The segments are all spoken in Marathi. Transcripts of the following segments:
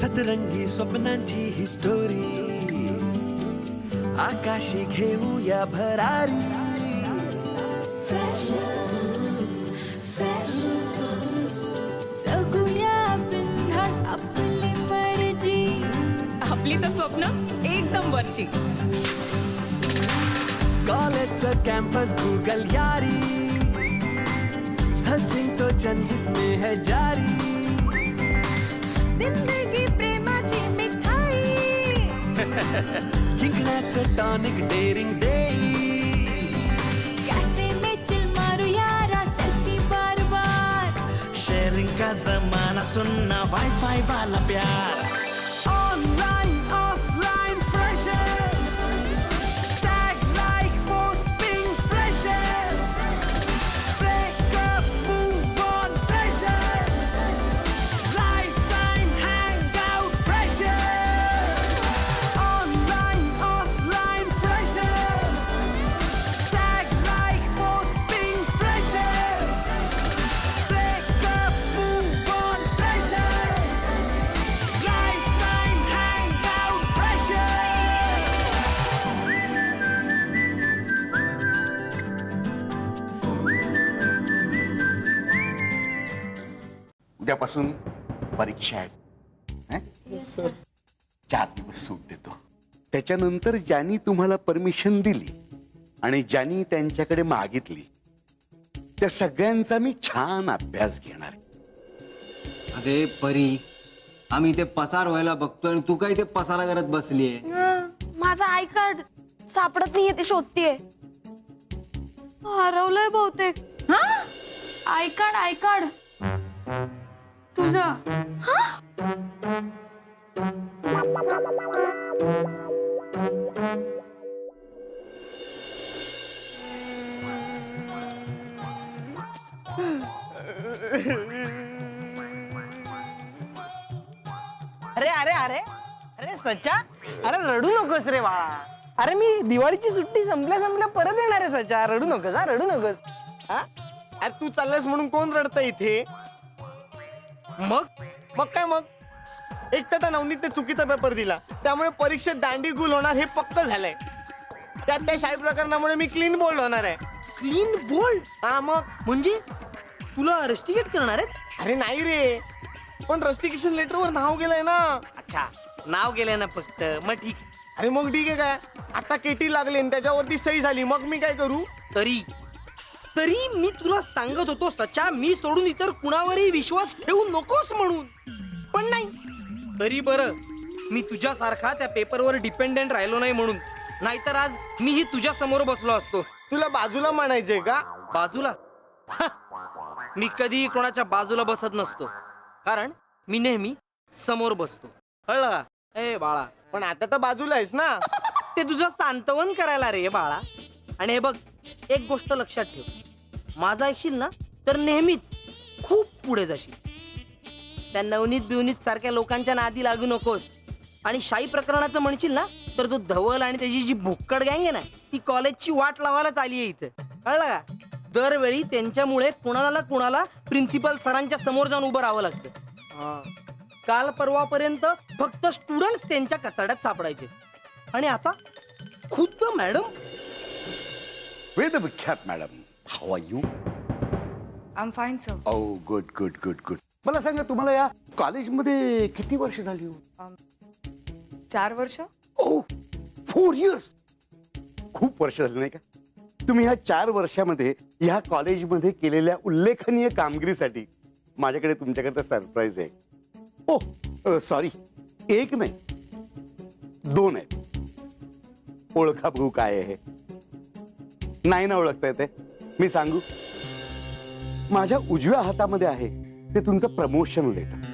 सतरंगी स्वप्नांची ही स्टोरी, आकाशी घेऊया भरारी. जगूया बिनधास्त आपली मर्जी, आपली तर स्वप्न एकदम वरची. कॉलेजचं कॅम्पस गूगल यारी, सचिन तो जनहित में है जारी. जिंदगी प्रेमाची मिठाई, जिंकण्याचं टॉनिक डेअरिंग देई. कॅफे में चिल मारूया रा सेल्फी बार बार. शेयरिंग का जमाना सुनना वाईफाई वाला प्यार. Online offline freshers, tag like posting freshers. Breakup move on freshers, lifetime hangout freshers. Online offline freshers, tag like posting freshers. Breakup move on freshers, lifetime hangout freshers. उद्यापासून परीक्षा आहेत. 4 दिवस सूट देतो. त्याच्यानंतर ज्यांनी तुम्हाला परमिशन दिली आणि ज्यांनी त्यांच्याकडे मागितली त्या सगळ्यांचा मी छान अभ्यास घेणार. अरे परी, आम्ही ते पसार व्हायला बघतोय आणि तू काय ते पसारा करत बसलीये. माझा आय कार्ड सापडत नाहीये, ते शोधतीये. हरवलंय बहुतेक. आय कार्ड तुझं. अरे अरे अरे अरे सच्चा, अरे रडू नकोस रे बाळा. अरे मी दिवाळीची सुट्टी संपल्या परत येणार आहे सच्चा. रडू नकोस हा, रडू नकोस हा. अरे तू चाललास म्हणून कोण रडतं इथे. मग काय मग एक तर त्या नवनीतने चुकीचा पेपर दिला, त्यामुळे परीक्षेत दांडी गुल होणार हे पक्क झालंय. त्यात त्या शाही प्रकरणामुळे मी क्लीन बोल्ड होणार आहे. Clean bowled? हा मग म्हणजे तुला रस्टिकेट करणार आहेत? अरे नाही रे, पण रस्टिकेशन लेटरवर नाव गेलंय ना. अच्छा, नाव गेलंय ना फक्त, मग ठीक. अरे मग ठीक आहे काय, आता केटी लागली आणि त्याच्यावरती सही झाली, मग मी काय करू. तरी मी तुला सांगत होतो सच्चा, मी सोडून इतर कुणावरही विश्वास ठेवू नकोस म्हणून, पण नाही. तरी बरं मी तुझ्यासारखा त्या पेपरवर डिपेंडेंट राहिलो नाही म्हणून, नाहीतर आज मीही तुझ्या समोर बसलो असतो. तुला बाजूला म्हणायचंय का? बाजूला? मी कधी कोणाच्या बाजूला बसत नसतो, कारण मी नेहमी समोर बसतो. कळलं का? ए बाळा, पण आता तर बाजूला आहेस ना. ते तुझं सांत्वन करायला रे बाळा. आणि हे बघ, एक गोष्ट लक्षात ठेव, माझा ऐकशील ना तर नेहमीच खूप पुढे जाशील. त्या नवनीत बिवनीत सारख्या लोकांच्या नादी लागू नकोस. आणि शाही प्रकरणाचं म्हणशील ना तर तो धवल आणि त्याची जी भुक्कड गँग आहे ना, ती कॉलेजची वाट लावायलाच आली आहे इथं. कळलं का? दरवेळी त्यांच्यामुळे कुणाला प्रिन्सिपल सरांच्या समोर जाऊन उभं राहावं लागतं. काल परवापर्यंत फक्त स्टुडंट्स त्यांच्या कचाड्यात सापडायचे, आणि आता खुद्द madam. Vedvikhyat madam, how are you? I am fine sir. Oh good good good good. मला सांगा, तुम्हाला या कॉलेजमध्ये किती वर्ष झाली हो? 4 वर्ष. ओ 4 years. खूप वर्ष झाली नाही का? तुम्ही ह्या 4 वर्षामध्ये ह्या कॉलेजमध्ये केलेल्या उल्लेखनीय कामगिरीसाठी माझ्याकडे तुमच्याकडे सरप्राईज आहे. ओ सॉरी, एक नाही 2 आहेत. ओळखा बघू काय आहे. नाही ना ओळखता येते? मी सांगू, माझ्या उजव्या हातामध्ये आहे ते तुमचं promotion letter.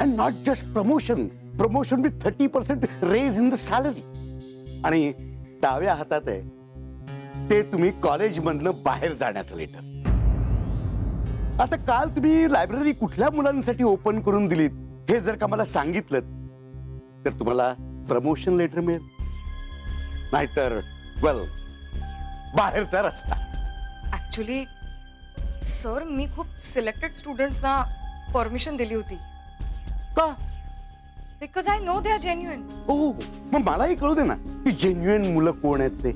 And not just promotion with 30% raise in the salary. आणि डाव्या हातात आहे ते तुम्ही कॉलेजमधनं बाहेर जाण्याचं लेटर. आता काल तुम्ही लायब्ररी कुठल्या मुलांसाठी ओपन करून दिलीत हे जर का मला सांगितलं तर तुम्हाला प्रमोशन लेटर मिळेल, नाहीतर वेल बाहेरचा रस्ता. ऍक्च्युली सर, मी खूप सिलेक्टेड स्टुडंट्सना परमिशन दिली होती. का? Because I know they are genuine. हो, मग मलाही कळू दे ना की जेन्युइन मुलं कोण आहेत ते.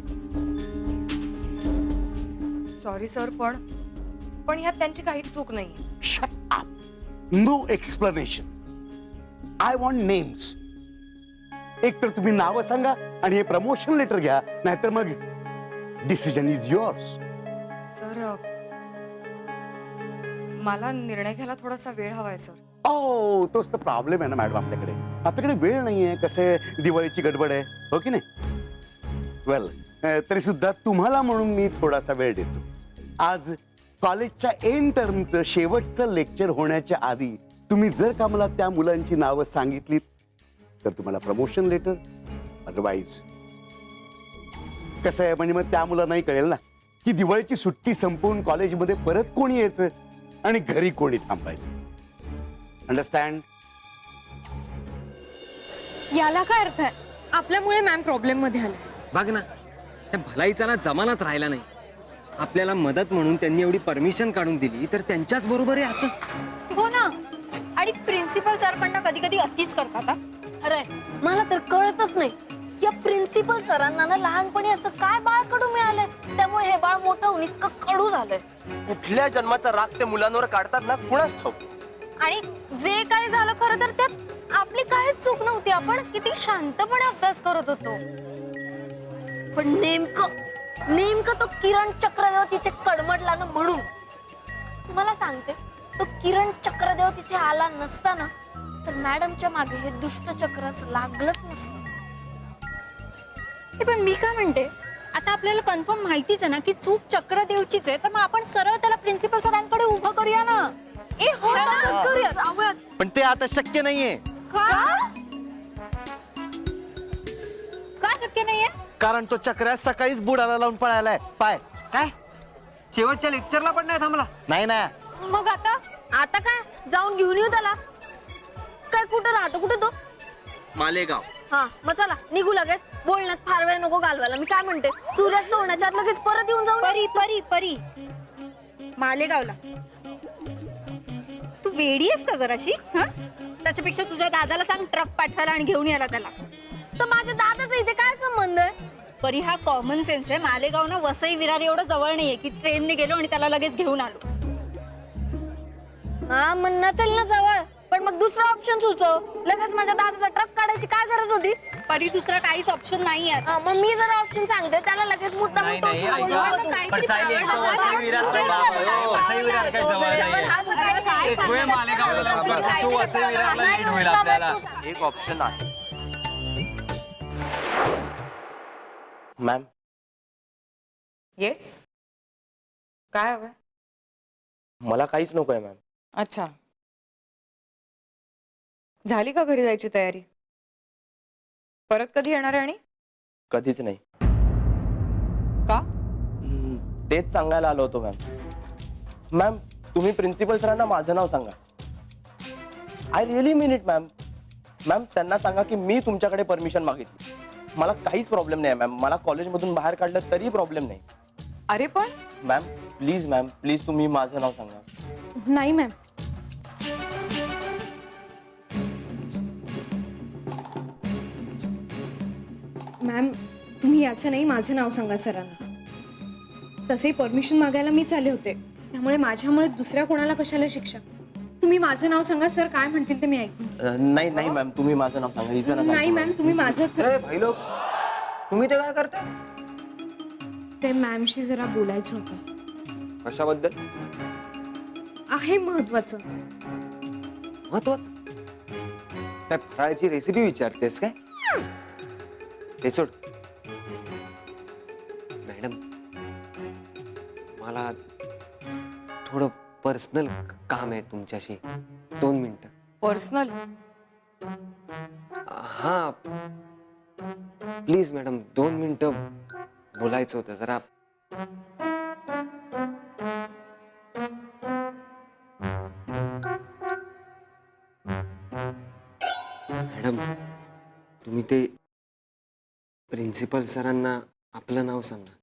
सॉरी सर, पण ह्यात त्यांची काहीच चूक नाहीये. Shut up. No explanation. I want names. एक तर तुम्ही नावं सांगा आणि हे प्रमोशन लेटर घ्या, नाहीतर मग डिसिजन इज युअर्स. सर, मला निर्णय घ्यायला थोडासा वेळ हवाय सर. ओ, तोच तर प्रॉब्लेम आहे ना मॅडम. आपल्याकडे वेळ नाहीये. कसे दिवाळीची गडबड आहे, हो की नाही? वेल, तरी सुद्धा तुम्हाला म्हणून मी थोडासा वेळ देतो. आज कॉलेजच्या एंड टर्मचं शेवटचं लेक्चर होण्याच्या आधी तुम्ही जर का मला त्या मुलांची नावं सांगितलीत तर तुम्हाला प्रमोशन लेटर, अदरवाईज कसं आहे म्हणजे मग त्या मुलांनाही कळेल ना की दिवाळीची सुट्टी संपवून कॉलेजमध्ये परत कोणी यायचं आणि घरी कोणी थांबायचं. अंडरस्टँड? याला काय अर्थ आहे? आपल्यामुळे मॅम प्रॉब्लेम मध्ये आले. बघ ना, त्या भलाईचा ना जमानाच राहिला नाही. आपल्याला मदत म्हणून त्यांनी एवढी परमिशन काढून दिली तर त्यांच्याच बरोबर आहे असं. हो ना. आणि प्रिन्सिपल सर पण ना कधी कधी अतिच करतात हा. अरे मला तर कळतच नाही या प्रिन्सिपल सरांना ना लहानपणी असं काय बाळ कडू मिळालंय त्यामुळे हे बाळ मोठं होऊन इतकं कडू झालंय. कुठल्या जन्माचा राग ते मुलांवर काढतात ना कुणाच ठाऊक. आणि जे काही झालं खरं तर त्यात आपली काहीच चूक नव्हती. आपण किती शांतपणे अभ्यास करत होतो. पण नेमकं तो किरण चक्रदेव तिथे कडमडला ना म्हणून तुम्हाला सांगते, तो किरण चक्रदेव तिथे आला नसता ना तर मॅडमच्या मागे हे दुष्ट चक्र असं लागलंच नसतं. पण मी काय म्हणते, आता आपल्याला कन्फर्म माहितीच आहे ना की चूक चक्रदेवचीच आहे, तर मग आपण सरळ त्याला प्रिन्सिपल सरांकडे उभं करूया ना. हो तसंच करूया. जाऊयात. पण ते आता शक्य नाहीये. का शक्य नाहीये? कारण तो चक्र सकाळीच बुडाला लावून पळायलाय. पाय काय शेवटच्या लेक्चरला पण नाही थांबला? नाही ना. मग आता काय जाऊन घेऊन येऊ त्याला. काय कुठं राहतो कुठे तो? मालेगाव. हा मग चला निघू लगेच. बोलण्यात फार वेळ नको घालवायला. मी काय म्हणते, सूर्यास्त होण्याच्या आत लगेच परत येऊन जाऊ. परी मालेगावला तू वेडी आहेस का जराशी? त्याच्यापेक्षा तुझ्या दादाला सांग ट्रक पाठवायला आणि घेऊन यायला त्याला. तर माझ्या दादाचा इथे काय संबंध आहे? परी हा कॉमन सेन्स आहे. मालेगाव ना वसई विरार एवढं जवळ नाहीये की ट्रेनने गेलो आणि त्याला लगेच घेऊन आलो. हा मग नसेल ना जवळ, पण मग दुसरा ऑप्शन सुचव. लगेच माझ्या दादाचा ट्रक काढायची काय गरज होती? परी दुसरा काहीच ऑप्शन नाही आहे. मग मी जर ऑप्शन सांगते त्याला लगेच मुद्दा एक ऑप्शन आहे मॅम. येस, काय हवंय? मला काहीच नकोय मॅम. अच्छा, झाली का घरी जायची तयारी? परत कधी येणार आहे? आणि कधीच नाही. का? तेच सांगायला आलो होतो मॅम. मॅम तुम्ही प्रिन्सिपल सरांना माझं नाव सांगा. I really mean it ma'am. Ma'am त्यांना सांगा की मी तुमच्याकडे परमिशन मागितली. मला काहीच प्रॉब्लेम नाही मॅम. मला कॉलेजमधून बाहेर काढलं तरी प्रॉब्लेम नाही. अरे पण मॅम प्लीज तुम्ही माझं नाव सांगा. नाही मॅम. मॅम तुम्ही याचं नाही, माझं नाव सांगा सरांना. तसे परमिशन मागायला मीच आले होते, त्यामुळे माझ्यामुळे दुसऱ्या कोणाला कशाला शिक्षा. तुम्ही माझं नाव सांगा, सर काय म्हणतील ते मी ऐकून. नाही मॅम तुम्ही माझं नाव सांगा. हिचं नाव नाही मॅम तुम्ही माझंच. भाई लोक, तुम्ही ते काय करता? ते मॅमशी जरा बोलायचं होतं. कशाबद्दल? आहे महत्वाचं. महत्वाचं? काय फराळाची रेसिपी विचारतेस काय? ते सोड मॅडम, मला थोडं पर्सनल काम आहे तुमच्याशी. 2 मिनिटं. पर्सनल? हा प्लीज मॅडम 2 मिनिटं बोलायचं होतं जरा. मॅडम तुम्ही ते प्रिन्सिपल सरांना आपलं नाव सांगा.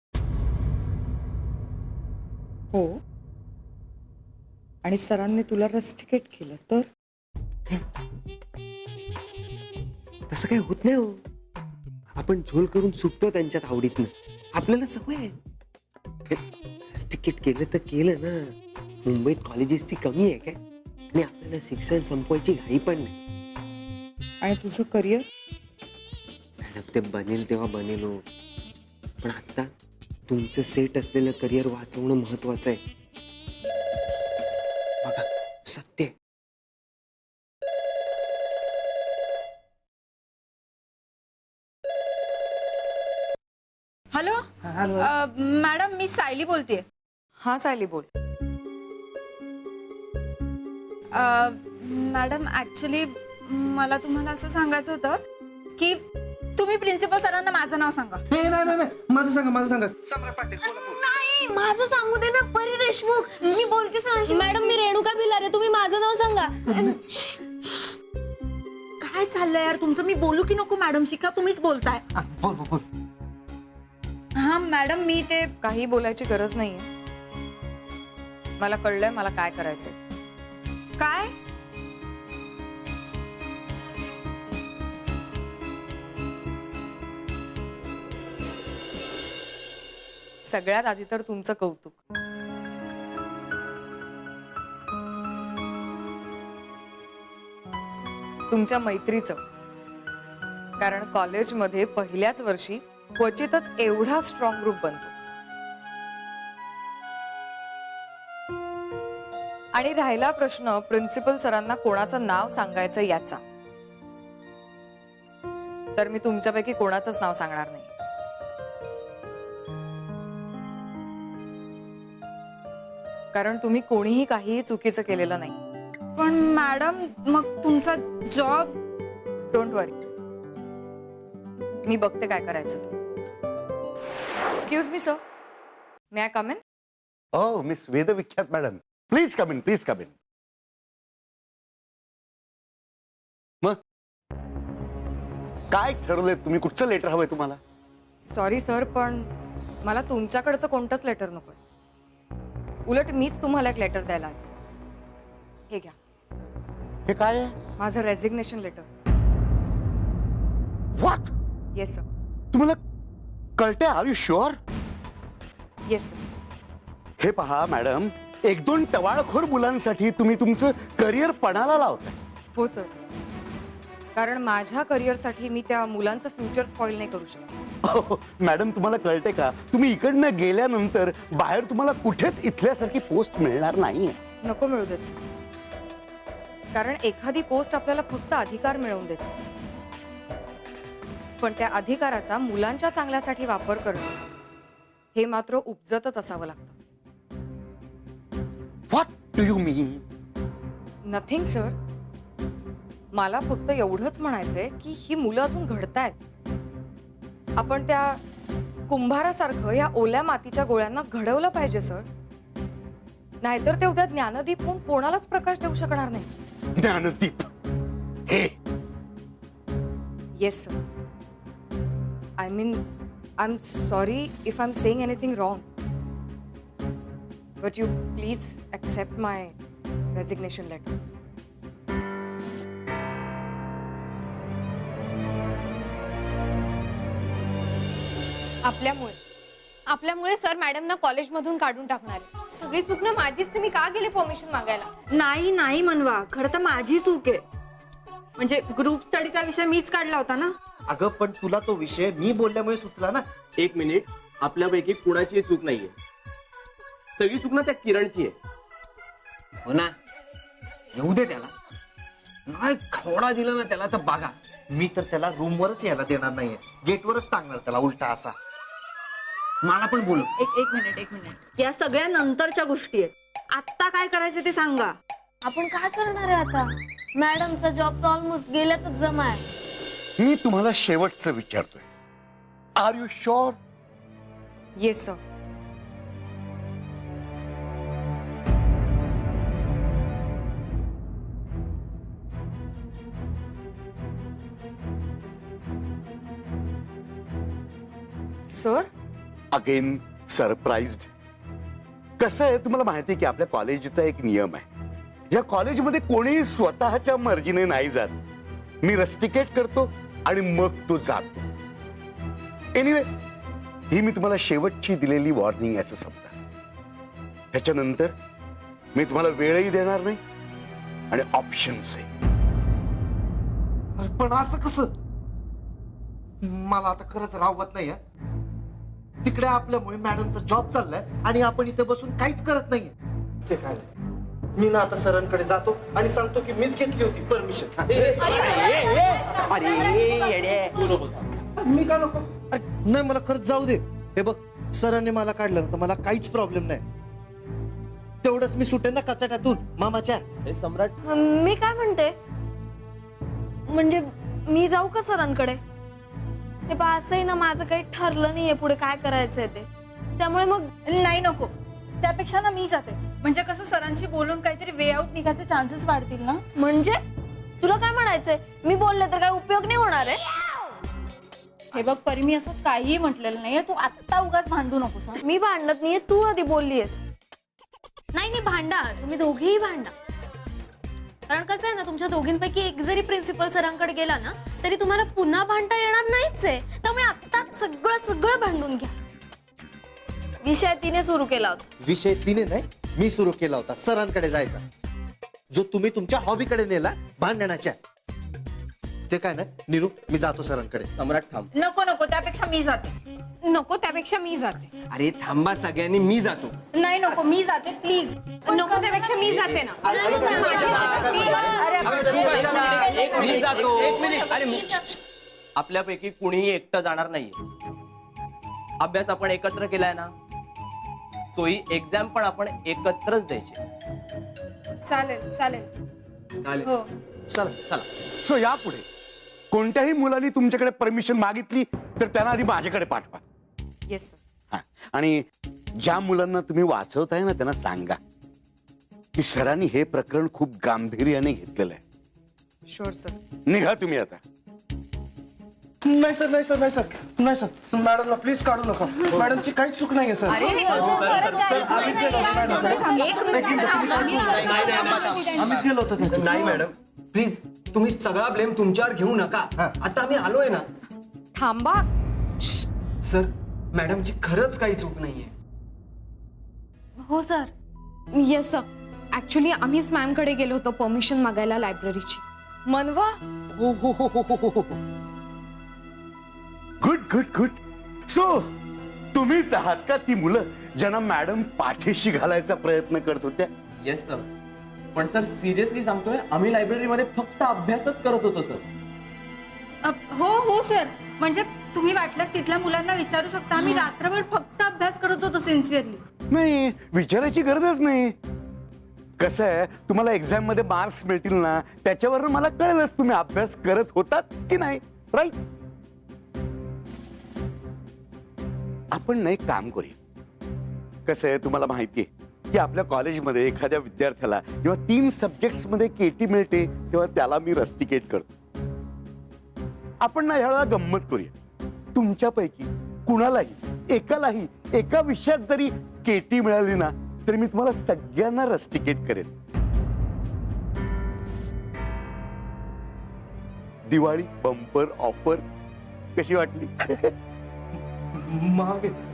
हो, आणि सरांनी तुला रस्टिकेट केलं तर? तसं काही होत नाही हो. आपण झोल करून सुटतो त्यांच्यात आवडीतनं. आपल्याला सवय आहे. तिकीट केलं तर केलं ना. मुंबईत कॉलेजेसची कमी आहे काय? आणि आपल्याला शिक्षण संपवायची घाई पण नाही. आणि तुझं करिअर? मॅडम ते बनेल तेव्हा बनेल हो. पण आता तुमचं सेट असलेलं करिअर वाचवणं महत्वाचं आहे. बघा सत्य आहे. हॅलो मॅडम मी सायली बोलतेय. हा सायली बोल. मॅडम ऍक्च्युली मला तुम्हाला असं सांगायचं होतं की तुम्ही प्रिन्सिपल सरांना माझं नाव सांगा. नाही माझं सांगा सम्राट पाटील. नाही माझं सांगू दे ना. परी देशमुख. मी बोलते सरांशी. मॅडम मी रेणुका भिलारे. तुम्ही माझं नाव सांगा. काय चाललंय यार तुमचं? मी बोलू की नको मॅडमशी? का तुम्हीच बोलताय? बोल. हा मॅडम मी ते काही बोलायची गरज नाहीये. मला कळलंय मला काय करायचंय. काय सगळ्यात आधी तर तुमचं कौतुक. तुमच्या मैत्रीचं. कारण कॉलेजमध्ये पहिल्याच वर्षी क्वचितच एवढा स्ट्रॉंग ग्रुप बनतो. आणि राहिला प्रश्न प्रिन्सिपल सरांना कोणाचं नाव सांगायचं याचा, तर मी तुमच्यापैकी कोणाचंच नाव सांगणार नाही. कारण तुम्ही कोणीही काहीही चुकीचं केलेलं नाही. पण मॅडम मग तुमचा जॉब? डोंट वरी, मी बघते काय करायचं. Excuse me sir, may I come in? Oh miss Vedvikhyat madam, please come in, please come in. मग काय ठरवलंय तुम्ही? कुठचं लेटर हवंय तुम्हाला? सॉरी सर, पण मला तुमच्याकडचं कोणतंच लेटर नकोय. उलट मीच तुम्हाला एक लेटर द्यायला आले. हे घ्या. हे काय आहे? माझं resignation letter. What? Yes sir. तुम्हाला कळतंय? Are you sure? Yes sir. हे पहा मॅडम, एक दोन टवाळखोर मुलांसाठी तुम्ही तुमचं करिअर पणाला लावताय. हो सर, कारण माझ्या करिअरसाठी मी त्या मुलांचं फ्युचर स्पॉइल नाही करू शकत. मॅडम तुम्हाला कळते का, तुम्ही इकडनं गेल्यानंतर बाहेर तुम्हाला कुठेच इथल्यासारखी पोस्ट मिळणार नाहीये. नको मिळू देत, कारण एखादी पोस्ट आपल्याला फक्त अधिकार मिळवून देते, पण त्या अधिकाराचा मुलांच्या चांगल्यासाठी वापर करणं हे मात्र उपजतच असावं लागतं. What do you mean? Nothing sir, मला फक्त एवढंच म्हणायचंय की ही मुलं अजून घडतायत. आपण त्या कुंभारासारखं या ओल्या मातीच्या गोळ्यांना घडवलं पाहिजे सर, नाहीतर ते उद्या ज्ञानदीप होऊन कोणालाच प्रकाश देऊ शकणार नाही. ज्ञानदीप? हे yes sir. I mean, I am sorry if I am saying anything wrong, but you please accept my resignation letter. आपल्यामुळे सर मॅडमना कॉलेजमधून काढून टाकणार. सगळी चूक ना माझीच. मी का गेले परमिशन मागायला? नाही नाही मनवा, खरं तर माझी चूक आहे. म्हणजे ग्रुप स्टडीचा विषय मीच काढला होता ना. अगं पण तुला तो विषय मी बोलल्यामुळे सुचला ना. एक मिनिट, आपल्यापैकी कुणाची चूक नाहीये, सगळी चूक ना त्या किरणची आहे. हो ना, येऊ दे त्याला. नाही खवडा दिला ना त्याला तर बघा. मी तर त्याला रूमवरच यायला देणार नाहीये, गेटवरच टांगणार त्याला उलटा असा. मला पण बोल. एक मिनिट, या सगळ्या नंतरच्या गोष्टी आहेत. आत्ता काय करायचं ते सांगा. आपण काय करणार आहे आता? मॅडमचा जॉब तर ऑलमोस्ट गेल्यातच जमा आहे. मी तुम्हाला शेवटचं विचारतोय, are you sure? Yes sir. Sir again surprised. कसं आहे तुम्हाला माहिती आहे की आपल्या कॉलेजचा एक नियम आहे, या कॉलेजमध्ये कोणीही स्वतःच्या मर्जीने नाही जात. मी रस्टिकेट करतो आणि मग तो जातो. एनिवे, ही मी तुम्हाला शेवटची दिलेली वॉर्निंग असं समजा. त्याच्यानंतर मी तुम्हाला वेळही देणार नाही आणि ऑप्शन्स आहे. पण असं कसं? मला आता खरंच राहवत नाही. तिकडे आपल्यामुळे मॅडमचा जॉब चाललाय आणि आपण इथे बसून काहीच करत नाहीये. ते काय नाही, मी ना आता सरांकडे जातो आणि सांगतो की मीच घेतली होती परमिशन. मी का नको? नाही, मला खरंच जाऊ दे. हे बघ, सरांनी मला काढलं ना तर मला काहीच प्रॉब्लेम नाही. तेवढंच मी सुटेन ना कचाट्यातून मामाच्या. सम्राट, मी काय म्हणते, म्हणजे मी जाऊ का सरांकडे? हे बा, असंही ना माझं काही ठरलं नाहीये पुढे काय करायचंय ते, त्यामुळे मग नाही, नको. त्यापेक्षा ना मी जाते. म्हणजे कसं सरांशी बोलून काहीतरी वे आउट निघायचे चान्सेस वाढतील ना. म्हणजे तुला काय म्हणायचंय? मी बोलले तर काय उपयोग नाही होणार आहे? हे बघ परी, मी असं काहीही म्हटलेलं नाहीये. तू आत्ता उगाच भांडू नकोस. मी भांडत नाहीये, तू आधी बोललीयस. नाही भांडा, तुम्ही दोघेही भांडा. कारण कसं आहे ना, तुमच्या दोघींपैकी एक जरी प्रिन्सिपल सरांकडे गेला ना तरी तुम्हाला पुन्हा भांडता येणार नाहीच आहे. त्यामुळे आत्ताच सगळं भांडून घ्या. विषय तिने सुरू केला होता. विषय तिने नाही, मी सुरू केला होता. सरांकडे जायचा, जो तुम्ही तुमच्या हॉबीकडे नेला, भांडणाच्या. ते काय ना नीरू, मी जातो सरांकडे. सम्राट थांब. नको नको, त्यापेक्षा मी जाते. नको, त्यापेक्षा मी जाते. अरे थांबा सगळ्यांनी, मी जातो. नाही नको, मी जाते प्लीज. नको, त्यापेक्षा मी जाते ना. मी जातो. आपल्यापैकी कुणीही एकटं जाणार नाहीये. अभ्यास आपण एकत्र केलाय ना, तोही एक्झाम पण आपण एकत्रच द्यायची. चालेल चालेल. चालेल. हो, चला चला. सो यापुढे कोणत्याही मुलांनी तुमच्याकडे परमिशन मागितली तर त्यांना आधी माझ्याकडे पाठवा. Yes sir. हा, आणि ज्या मुलांना तुम्ही वाचवताय ना त्यांना सांगा की सरांनी हे प्रकरण खूप गांभीर्याने घेतलेलं आहे. Sure sir. निघा तुम्ही आता. नाही सर, नाही सर, नाही सर, नाही सर. मॅडमला प्लीज काढू नका. मॅडमची काहीच चूक नाहीये सर. आम्हीच गेलो होतो त्याच्यावर. नाही मॅडम, प्लीज तुम्ही सगळा ब्लेम तुमच्यावर घेऊ नका. आता आम्ही आलोय ना. थांबा. सर, मॅडमची खरंच काही चूक नाहीये. हो सर. Yes sir. ऍक्च्युली आम्हीच मॅम कडे गेलो होतो परमिशन मागायला लायब्ररीची. मनवा. हो हो हो हो हो हो. Good good good. सो तुम्हीच आहात का ती मुलं ज्यांना मॅडम पाठीशी घालायचा प्रयत्न करत होत्या? Yes sir. पण सर सिरियसली सांगतोय, आम्ही लायब्ररीमध्ये फक्त अभ्यासच करत होतो सर. हो हो सर. म्हणजे तुम्ही वाटल्यास तिथल्या मुलांना विचारू शकता. आम्ही रात्रभर फक्त अभ्यास करत होतो सिन्सिअरली. नाही, विचारायची गरजच नाही. कसं आहे, तुम्हाला एक्झाम मध्ये मार्क्स मिळतील ना, त्याच्यावर मला कळलंच तुम्ही अभ्यास करत होतात की नाही. राईट. आपण ना एक काम करूया. कसं आहे, तुम्हाला माहिती आहे की आपल्या कॉलेजमध्ये एखाद्या विद्यार्थ्याला जेव्हा 3 सब्जेक्ट्स मध्ये केटी मिळते तेव्हा त्याला मी रस्टिकेट करतो. आपण ना ह्याला गंमत करूया. तुमच्यापैकी कुणालाही एकालाही एका विषयात जरी केटी मिळाली ना तरी मी तुम्हाला सगळ्यांना रस्टिकेट करेन. दिवाळी बंपर ऑफर कशी वाटली? महागच.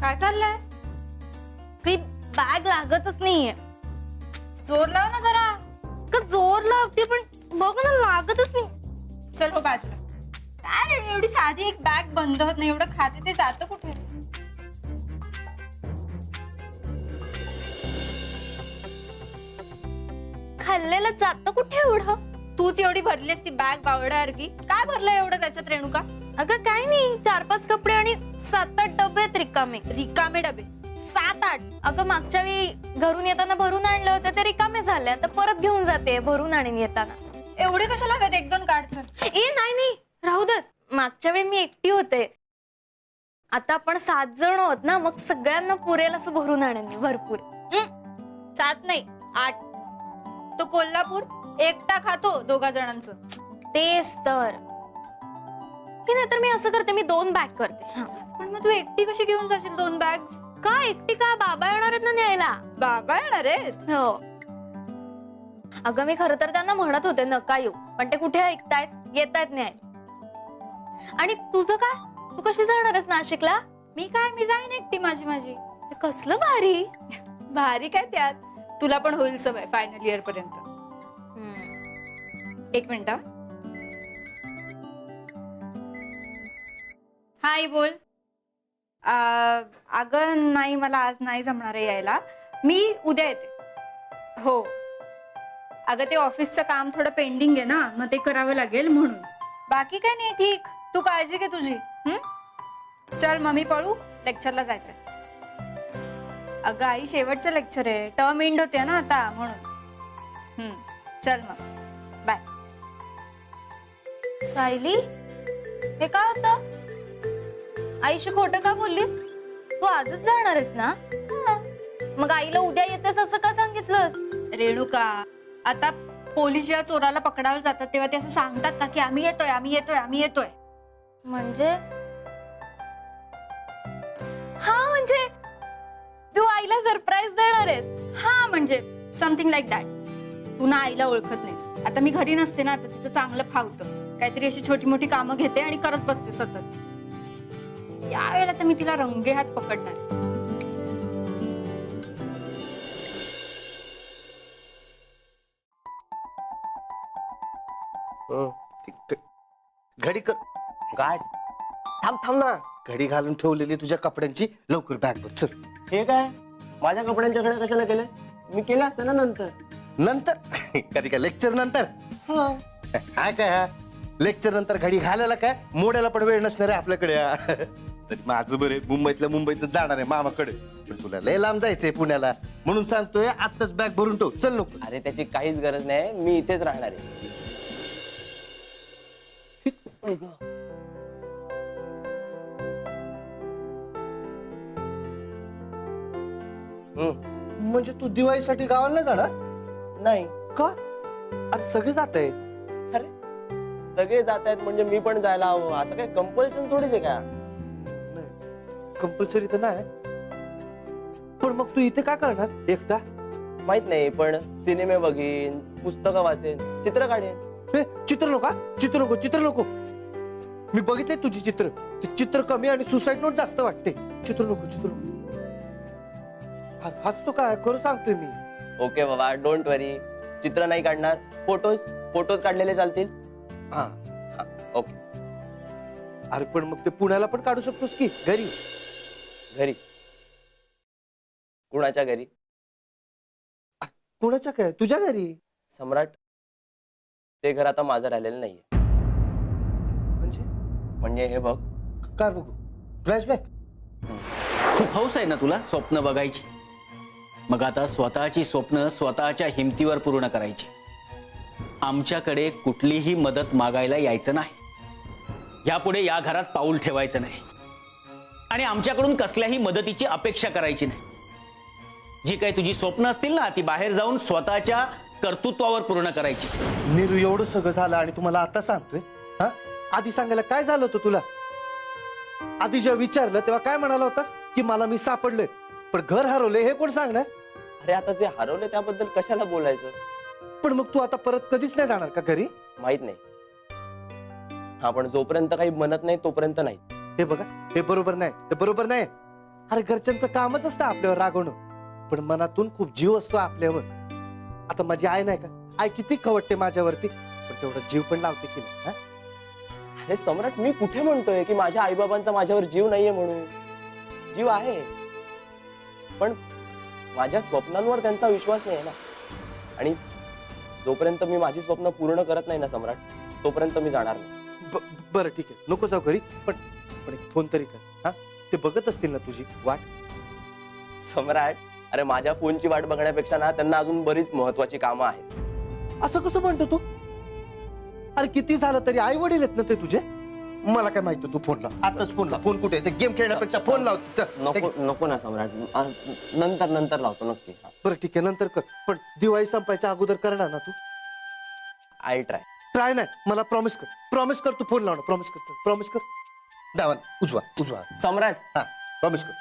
काय चाललंय? काही बॅग लागतच नाहीये. जोर लाव ना जरा. का जोर लावते पण बघ ना, लागतच नाही. चल हो बाजूला. काय एवढी साधी एक बॅग बंद होत नाही. एवढं खाते ते जातं कुठे? खाल्लेलं जातं कुठे एवढं? तूच एवढी भरलीस ती बॅग बावड्यासारखी. काय भरलं एवढं त्याच्यात रेणुका? अगं काय नाही, 4-5 कपडे आणि 7-8 डबे आहेत रिकामे. रिकामे डबे 7-8? अगं मागच्या वेळी घरून येताना भरून आणले होते ते रिकामे झाले. आता परत घेऊन जाते, भरून आणीन येताना. एवढे कशाला हवेत? 1-2 काढ. ए नाही, राहू दे. मागच्या वेळी मी एकटी होते, आता आपण 7 जण आहोत ना, मग सगळ्यांना पुरेल असं भरून आणेन मी भरपूर. 7 नाही 8. तो कोल्हापूर एकटा खातो 2 जणांचं. तेच तर. नाही तर मी असं करते, मी 2 बॅग करते. पण मग तू एकटी कशी घेऊन जाशील 2 बॅग? का एकटी का? बाबा येणार आहेत ना न्यायला. बाबा येणार आहेत? हो. अगं मी खरं तर त्यांना म्हणत होते नका येऊ, पण ते कुठे ऐकतायत, येतायत न्याय. आणि तुझं काय? तू कशी जाणार आहेस नाशिकला? मी जाईन एकटी माझी. कसलं भारी. भारी काय त्यात? तुला पण होईल सवय फायनल इयर पर्यंत. एक मिनिट. हाय बोल. अगं नाही, मला आज नाही जमणार आहे यायला. मी उद्या येते. हो. अगं ते ऑफिसचं काम थोडं पेंडिंग आहे ना, मग ते करावं लागेल म्हणून. बाकी काय नाही, ठीक. तू काळजी घे तुझी. चल मग मी पळू, लेक्चरला जायचंय. अगं आई शेवटचं लेक्चर आहे, टर्म एंड होते ना आता म्हणून. चल मग बाय. सायली, हे काय होतं? आईशी खोटं का बोललीस? तू आजच जाणार आहेस ना? मग आईला उद्या येतेस असं का सांगितलंस? रेणुका, आता पोलीस जेव्हा चोराला पकडायला जातात तेव्हा ते असं सांगतात का की आम्ही येतोय. म्हणजे म्हणजे तू आईला सरप्राईज देणार आहेस? म्हणजे समथिंग लाईक दॅट. तू ना आईला ओळखत नाहीस. आता मी घरी नसते ना, तर तिचं चांगलं फावतं. काहीतरी अशी छोटी मोठी कामं घेते आणि करत बसते सतत. यावेळेला तर मी तिला रंगे हात पकडणार. घडी कर. काय? थांब ना. घडी घालून ठेवलेली तुझ्या कपड्यांची, लवकर बॅग भर. चल. हे काय? माझ्या कपड्यांच्याकडे कशाला केलंस? मी केलं असतं ना नंतर. कधी काय लेक्चर नंतर? काय लेक्चर नंतर घडी घालायला काय मोडायला पण वेळ नसणार आहे आपल्याकडे. तरी माझं बरे, मुंबईतच जाणार आहे मामाकडे. पण तुला लय लांब जायचंय पुण्याला, म्हणून सांगतोय आत्ताच बॅग भरून ठेव. चल नको. अरे त्याची काहीच गरज नाही, मी इथेच राहणार आहे. म्हणजे तू दिवाळीसाठी गावाला नाही जाणार? नाही. का? अरे सगळे जात आहेत. अरे सगळे जात आहेत म्हणजे मी पण जायला हवं, असं काही कंपल्शन थोडीच आहे का? कंपल्सरी तर नाही, पण मग तू इथे काय करणार एकटा? माहित नाही, पण सिनेमे बघीन, पुस्तकं वाचेन, चित्र काढेन. चित्र नको. मी बघितले तुझी चित्र. ते चित्र कमी आणि सुसाईड नोट जास्त वाटते. चित्र नको. हसतो काय? खरं सांगतोय मी. ओके बाबा, डोंट वरी. चित्र नाही काढणार, फोटोज काढलेले चालतील. हा ओके. अरे पण मग ते पुण्याला पण काढू शकतोस की घरी? कुणाच्या घरी? कुणाच्या काय? तुझ्या घरी. सम्राट, ते घर आता माझं राहिलेलं नाहीये. म्हणजे हे बघ. काय बघू? फ्लॅशबॅक? खूप हौस आहे ना तुला स्वप्न बघायची. मग आता स्वतःची स्वप्न स्वतःच्या हिमतीवर पूर्ण करायची. आमच्याकडे कुठलीही मदत मागायला यायचं नाही. यापुढे या घरात पाऊल ठेवायचं नाही आणि आमच्याकडून कसल्याही मदतीची अपेक्षा करायची नाही. जी काही तुझी स्वप्न असतील ना, ती बाहेर जाऊन स्वतःच्या कर्तृत्वावर पूर्ण करायची. नीरू, एवढं सगळं झालं आणि तुम्हाला आता सांगतोय? हा, आधी सांगायला काय झालं होतं तुला? आधी जेव्हा विचारलं तेव्हा काय म्हणाला होतास? की मला मी सापडले, पण घर हरवले हे कोण सांगणार? अरे आता जे हरवले त्याबद्दल कशाला बोलायचं? पण मग तू आता परत कधीच नाही जाणार का घरी? माहित नाही. हा, पण जोपर्यंत काही म्हणत नाही तोपर्यंत नाही. हे बघा, हे बरोबर नाही. अरे घरच्यांचं कामच असतं आपल्यावर रागवणं, पण मनातून खूप जीव असतो आपल्यावर. आता माझी आई नाही का, आई किती खवटते माझ्यावरती, पण तेवढा जीव पण लावते की नाही? अरे सम्राट, मी कुठे म्हणतोय की माझ्या आईबाबांचा माझ्यावर जीव नाहीये म्हणून. जीव आहे, पण माझ्या स्वप्नांवर त्यांचा विश्वास नाही ना. आणि जोपर्यंत मी माझी स्वप्न पूर्ण करत नाही ना सम्राट, तोपर्यंत मी जाणार नाही. बरं ठीक आहे, नको जाऊ घरी, पण एक फोन तरी कर. हा, ते बघत असतील ना तुझी वाट. सम्राट, अरे माझ्या फोनची वाट बघण्यापेक्षा ना त्यांना अजून बरीच महत्वाची कामं आहेत. असं कसं म्हणतो तू? अरे किती झालं तरी आई वडील आहेत ना ते तुझे. मला काय माहिती, तू फोन लाव आताच. फोन लाव. फोन कुठे? गेम खेळण्यापेक्षा फोन लाव. नको ना सम्राट, नंतर लावतो नक्की. बरं ठीक आहे, नंतर कर, पण दिवाळी संपायच्या अगोदर करणार ना तू? आय ट्राय नाही, मला प्रॉमिस कर तू फोन लावणार. प्रॉमिस कर. डावा उजवा सम्राट. हा, प्रॉमिस कर.